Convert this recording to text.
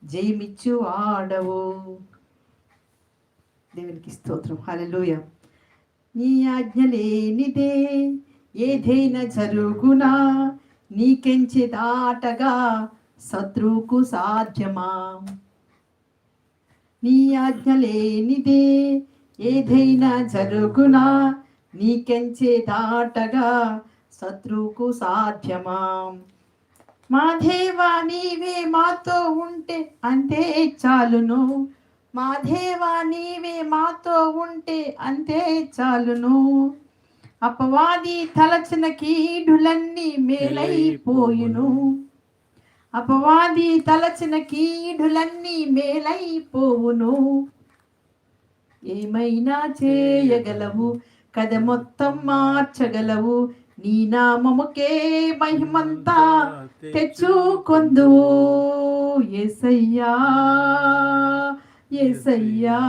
జయమిచ్చు ఆడవు. దేవునికి స్తోత్రం. హల్లెలూయా. నీ ఆజ్ఞ లేనిదే ఏదైనా జరుగునా, నీకెంచి దాటగా శత్రువుకు సాధ్యమా. నీ ఆజ్ఞ లేనిదే ఏదైనా జరుగునా, నీకెంచి దాటగా శత్రువుకు సాధ్యమా. మా దేవా నీవే మాతో ఉంటే అంతే చాలును, మా దేవా నీవే మాతో ఉంటే అంతే చాలును. అపవాది తలచిన కీడులన్నీ మేలైపోయును, అపవాది తలచిన కీడులన్నీ మేలైపోవును. ఏమైనా చేయగలవు, కథ మొత్తం మార్చగలవు, నీ నామముకే మహిమంతా తెచ్చుకొందువు. యేసయ్యా, యేసయ్యా.